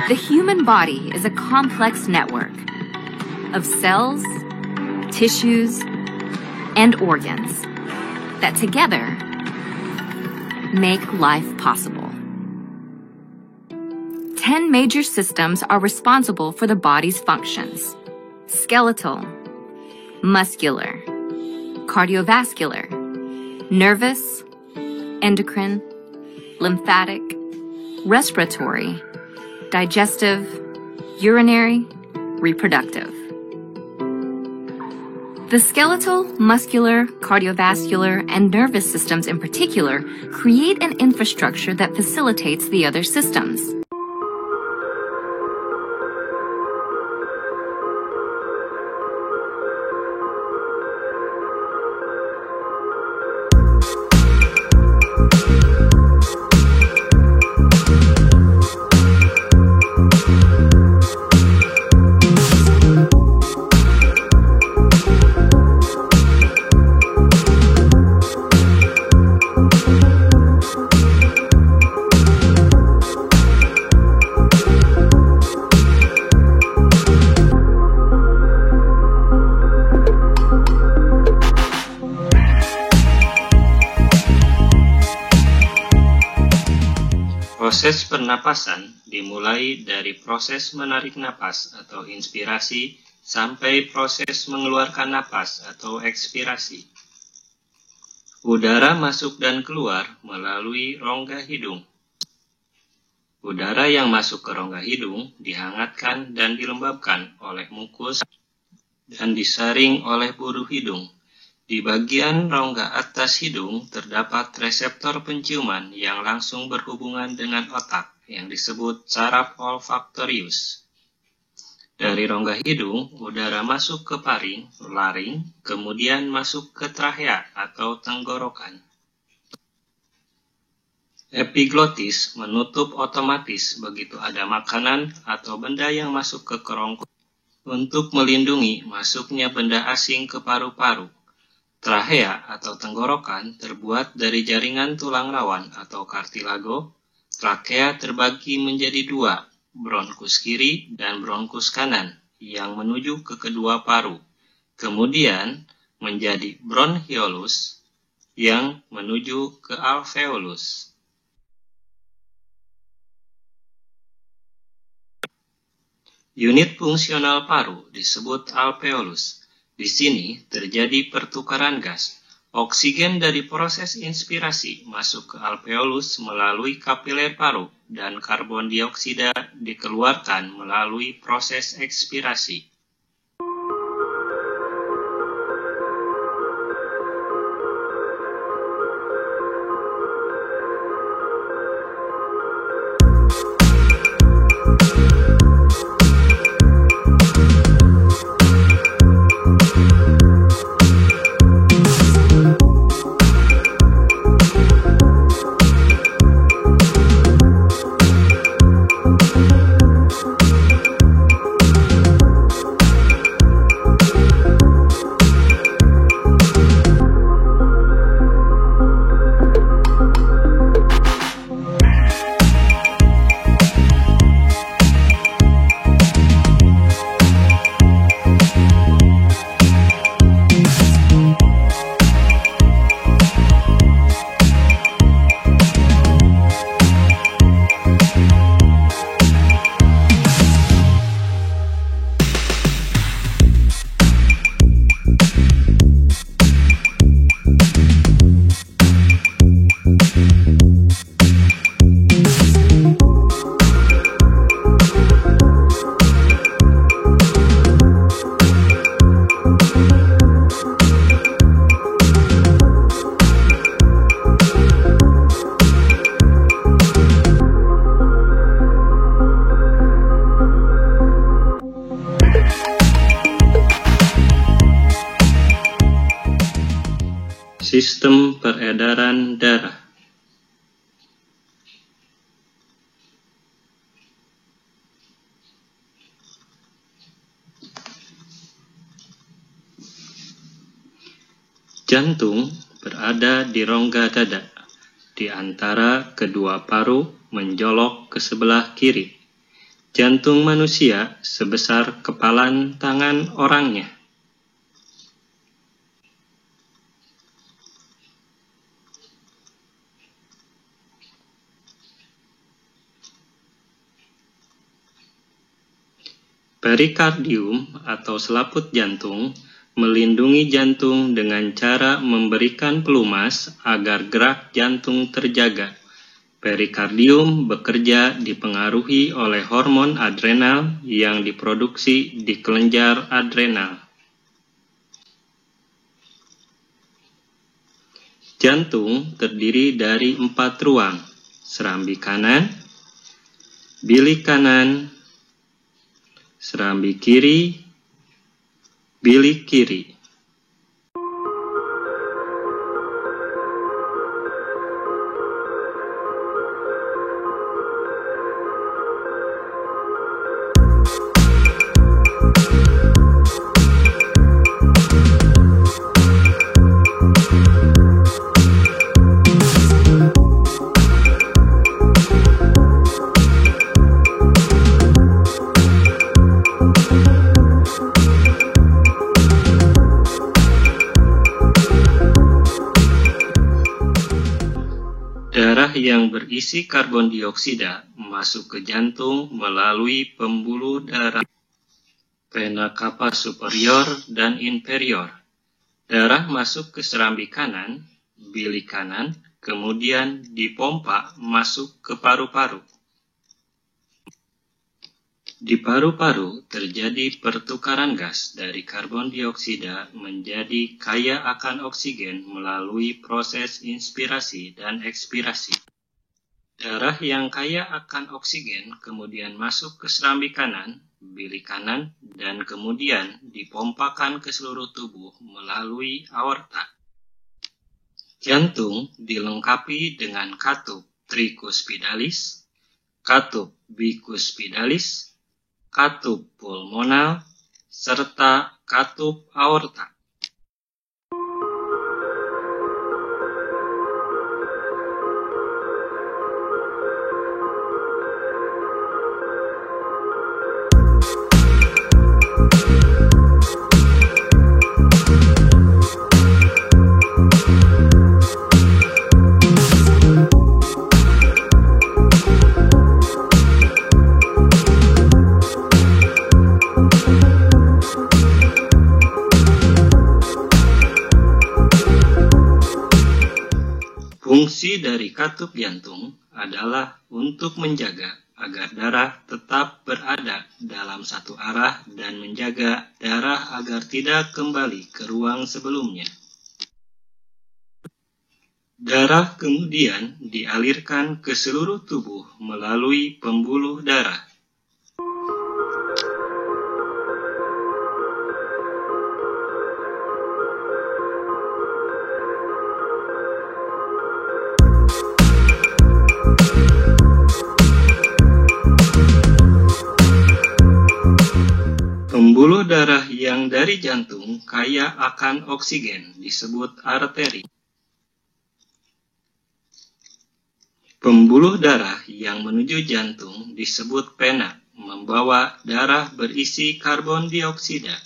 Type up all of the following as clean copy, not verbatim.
The human body is a complex network of cells, tissues, and organs that together make life possible. 10 major systems are responsible for the body's functions: skeletal, muscular, cardiovascular, nervous, endocrine, lymphatic, respiratory, digestive, urinary, reproductive. The skeletal, muscular, cardiovascular, and nervous systems in particular create an infrastructure that facilitates the other systems. Proses pernapasan dimulai dari proses menarik napas atau inspirasi sampai proses mengeluarkan napas atau ekspirasi. Udara masuk dan keluar melalui rongga hidung. Udara yang masuk ke rongga hidung dihangatkan dan dilembabkan oleh mukus dan disaring oleh buru hidung. Di bagian rongga atas hidung terdapat reseptor penciuman yang langsung berhubungan dengan otak yang disebut saraf olfaktorius. Dari rongga hidung, udara masuk ke paring, laring, kemudian masuk ke trachea atau tenggorokan. Epiglotis menutup otomatis begitu ada makanan atau benda yang masuk ke kerongkongan untuk melindungi masuknya benda asing ke paru-paru. Trachea atau tenggorokan terbuat dari jaringan tulang rawan atau kartilago. Trakea terbagi menjadi dua, bronkus kiri dan bronkus kanan, yang menuju ke kedua paru. Kemudian menjadi bronchiolus yang menuju ke alveolus. Unit fungsional paru disebut alveolus. Di sini terjadi pertukaran gas. Oksigen dari proses inspirasi masuk ke alveolus melalui kapiler paru dan karbon dioksida dikeluarkan melalui proses ekspirasi. Sistem peredaran darah. Jantung berada di rongga dada, di antara kedua paru menjolok ke sebelah kiri. Jantung manusia sebesar kepalan tangan orangnya. Perikardium atau selaput jantung melindungi jantung dengan cara memberikan pelumas agar gerak jantung terjaga. Perikardium bekerja dipengaruhi oleh hormon adrenal yang diproduksi di kelenjar adrenal. Jantung terdiri dari 4 ruang: serambi kanan, bilik kanan, serambi kiri, bilik kiri. Darah yang berisi karbon dioksida masuk ke jantung melalui pembuluh darah vena cava superior dan inferior. Darah masuk ke serambi kanan, bilik kanan, kemudian dipompa masuk ke paru-paru. Di paru-paru terjadi pertukaran gas dari karbon dioksida menjadi kaya akan oksigen melalui proses inspirasi dan ekspirasi. Darah yang kaya akan oksigen kemudian masuk ke serambi kanan, bilik kanan, dan kemudian dipompakan ke seluruh tubuh melalui aorta. Jantung dilengkapi dengan katup tricuspidalis, katup bicuspidalis, katup pulmonal, serta katup aorta. Fungsi dari katup jantung adalah untuk menjaga agar darah tetap berada dalam satu arah dan menjaga darah agar tidak kembali ke ruang sebelumnya. Darah kemudian dialirkan ke seluruh tubuh melalui pembuluh darah. Pembuluh darah yang dari jantung kaya akan oksigen disebut arteri. Pembuluh darah yang menuju jantung disebut vena, membawa darah berisi karbon dioksida.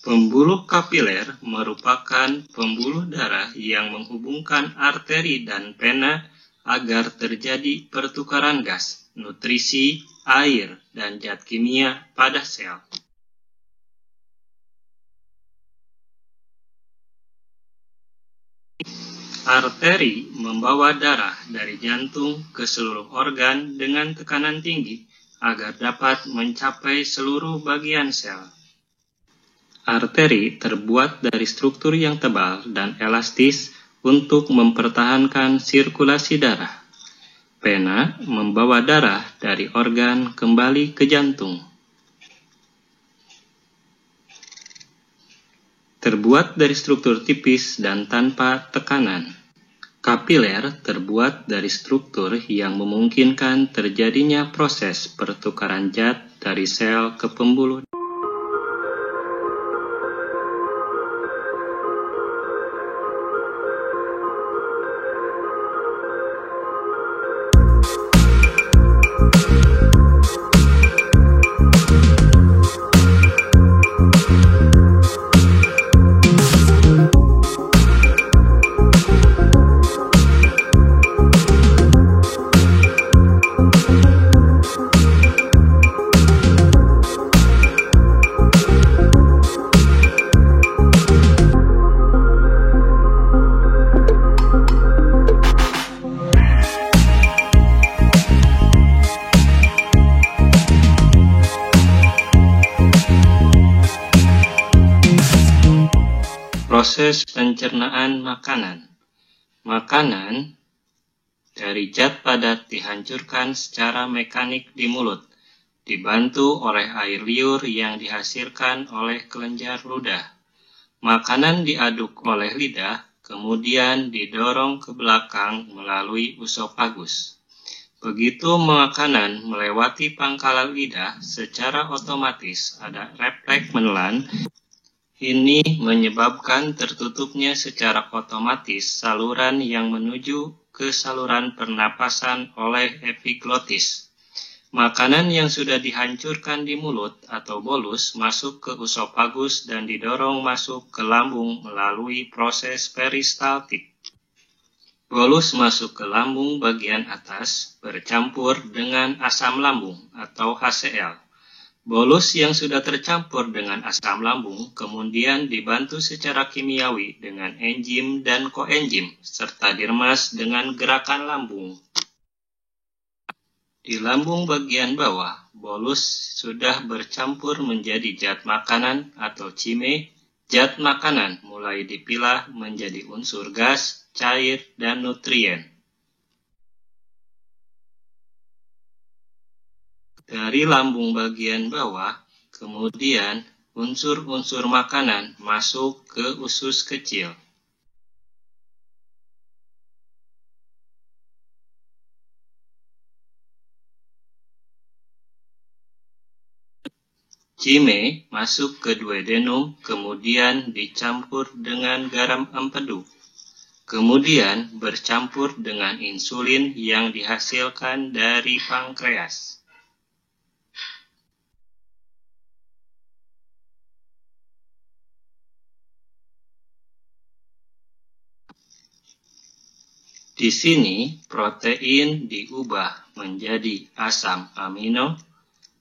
Pembuluh kapiler merupakan pembuluh darah yang menghubungkan arteri dan vena agar terjadi pertukaran gas, nutrisi, air, dan zat kimia pada sel. Arteri membawa darah dari jantung ke seluruh organ dengan tekanan tinggi agar dapat mencapai seluruh bagian sel. Arteri terbuat dari struktur yang tebal dan elastis untuk mempertahankan sirkulasi darah. Vena membawa darah dari organ kembali ke jantung. Terbuat dari struktur tipis dan tanpa tekanan. Kapiler terbuat dari struktur yang memungkinkan terjadinya proses pertukaran zat dari sel ke pembuluh. Proses pencernaan makanan. Makanan dari zat padat dihancurkan secara mekanik di mulut, dibantu oleh air liur yang dihasilkan oleh kelenjar ludah. Makanan diaduk oleh lidah, kemudian didorong ke belakang melalui usofagus. Begitu makanan melewati pangkalan lidah, secara otomatis ada refleks menelan. Ini menyebabkan tertutupnya secara otomatis saluran yang menuju ke saluran pernapasan oleh epiglotis. Makanan yang sudah dihancurkan di mulut atau bolus masuk ke usofagus dan didorong masuk ke lambung melalui proses peristaltik. Bolus masuk ke lambung bagian atas bercampur dengan asam lambung atau HCl. Bolus yang sudah tercampur dengan asam lambung kemudian dibantu secara kimiawi dengan enzim dan koenzim serta diremas dengan gerakan lambung. Di lambung bagian bawah, bolus sudah bercampur menjadi zat makanan atau cime. Zat makanan mulai dipilah menjadi unsur gas, cair, dan nutrien. Dari lambung bagian bawah, kemudian unsur-unsur makanan masuk ke usus kecil. Cime masuk ke duodenum, kemudian dicampur dengan garam empedu. Kemudian bercampur dengan insulin yang dihasilkan dari pankreas. Di sini, protein diubah menjadi asam amino,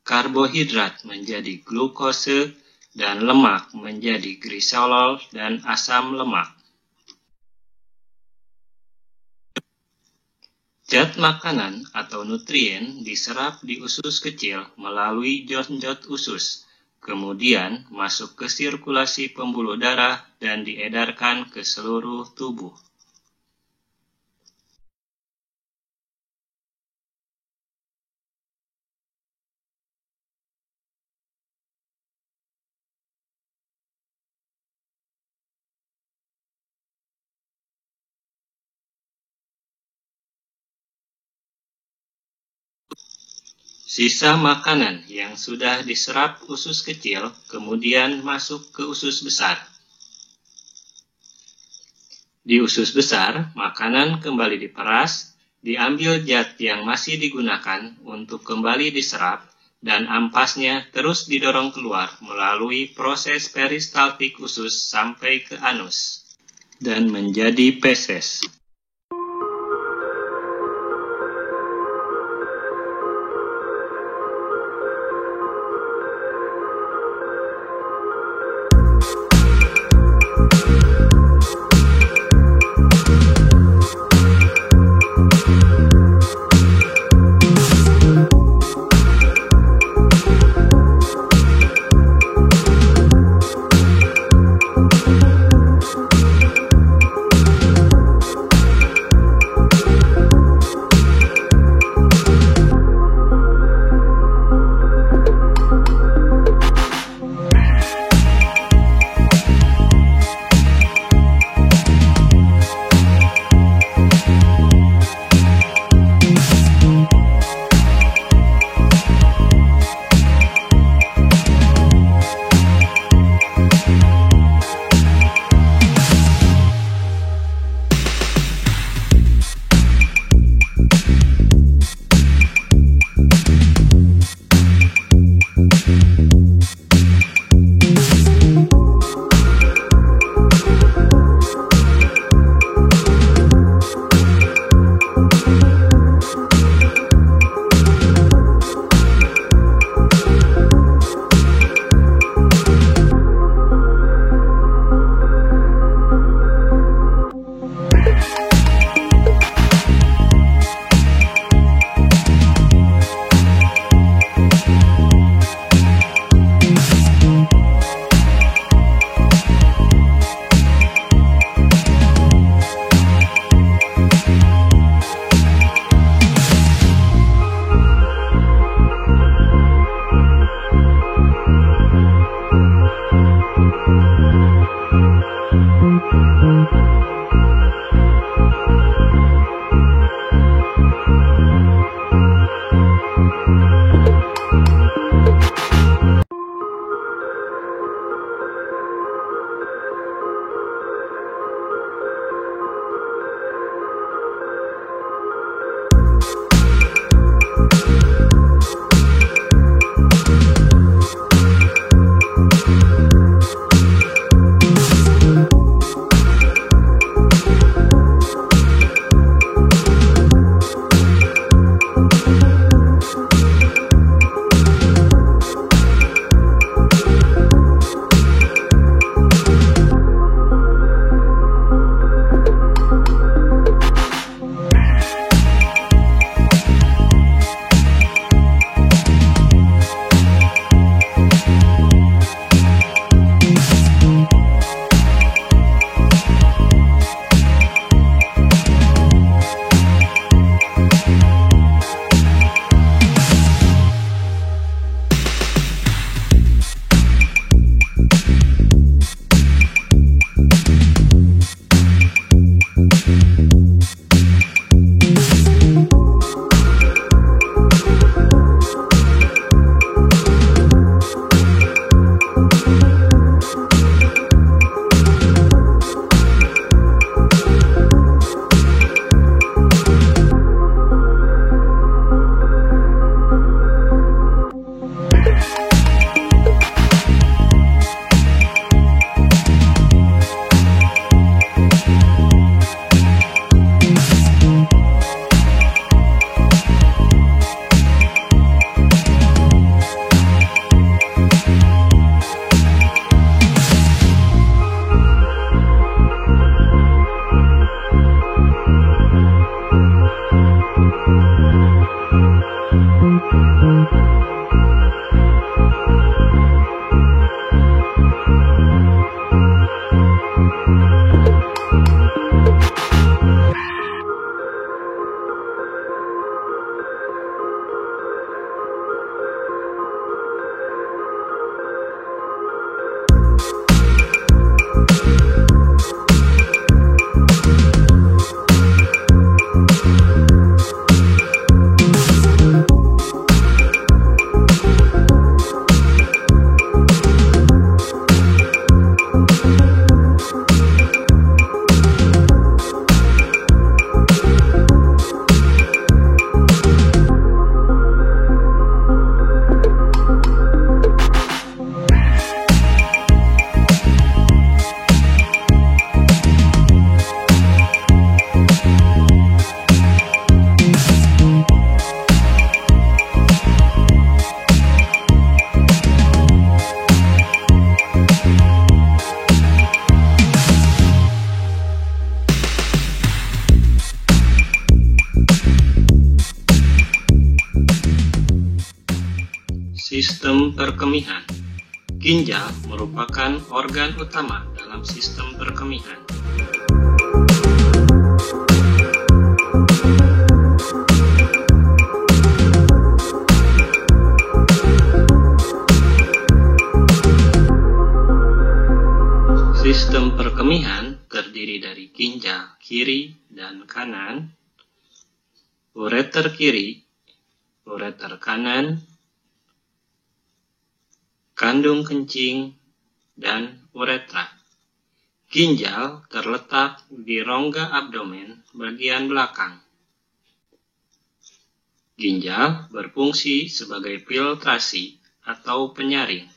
karbohidrat menjadi glukose, dan lemak menjadi gliserol dan asam lemak. Zat makanan atau nutrien diserap di usus kecil melalui jonjot usus, kemudian masuk ke sirkulasi pembuluh darah dan diedarkan ke seluruh tubuh. Sisa makanan yang sudah diserap usus kecil kemudian masuk ke usus besar. Di usus besar, makanan kembali diperas, diambil zat yang masih digunakan untuk kembali diserap, dan ampasnya terus didorong keluar melalui proses peristaltik usus sampai ke anus, dan menjadi feses. Sistem perkemihan. Ginjal merupakan organ utama dalam sistem perkemihan. Sistem perkemihan terdiri dari ginjal kiri dan kanan, ureter kiri, ureter kanan, kandung kencing, dan uretra. Ginjal terletak di rongga abdomen bagian belakang. Ginjal berfungsi sebagai filtrasi atau penyaring.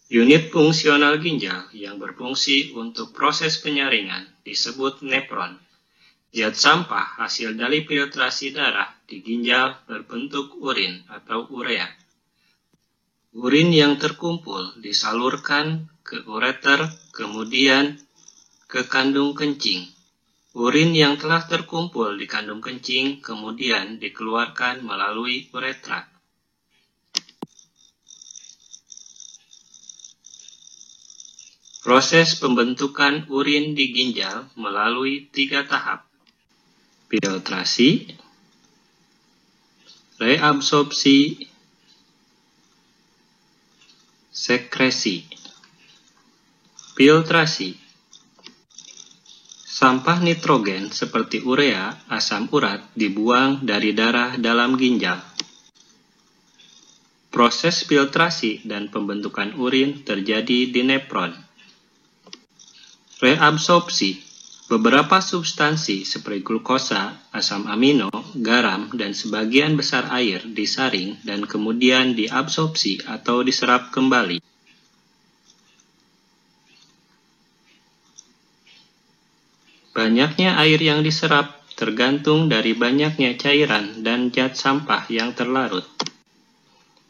Unit fungsional ginjal yang berfungsi untuk proses penyaringan disebut nefron. Zat sampah hasil dari filtrasi darah di ginjal berbentuk urin atau urea. Urin yang terkumpul disalurkan ke ureter, kemudian ke kandung kencing. Urin yang telah terkumpul di kandung kencing kemudian dikeluarkan melalui uretra. Proses pembentukan urin di ginjal melalui 3 tahap: filtrasi, reabsorpsi, sekresi. Filtrasi. Sampah nitrogen seperti urea, asam urat dibuang dari darah dalam ginjal. Proses filtrasi dan pembentukan urin terjadi di nefron. Reabsorpsi. Beberapa substansi seperti glukosa, asam amino, garam, dan sebagian besar air disaring dan kemudian diabsorpsi atau diserap kembali. Banyaknya air yang diserap tergantung dari banyaknya cairan dan zat sampah yang terlarut.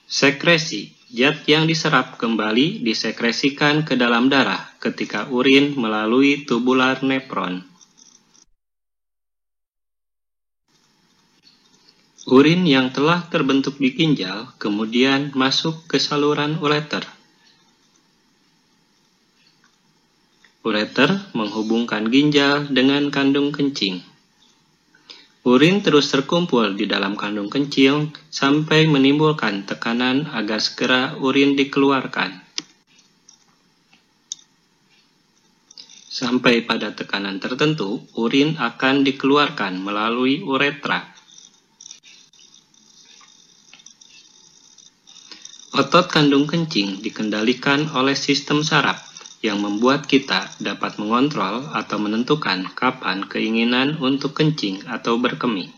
Sekresi. Zat yang diserap kembali disekresikan ke dalam darah ketika urin melalui tubular nefron. Urin yang telah terbentuk di ginjal kemudian masuk ke saluran ureter. Ureter menghubungkan ginjal dengan kandung kencing. Urin terus terkumpul di dalam kandung kencing sampai menimbulkan tekanan agar segera urin dikeluarkan. Sampai pada tekanan tertentu, urin akan dikeluarkan melalui uretra. Otot kandung kencing dikendalikan oleh sistem saraf yang membuat kita dapat mengontrol atau menentukan kapan keinginan untuk kencing atau berkemih.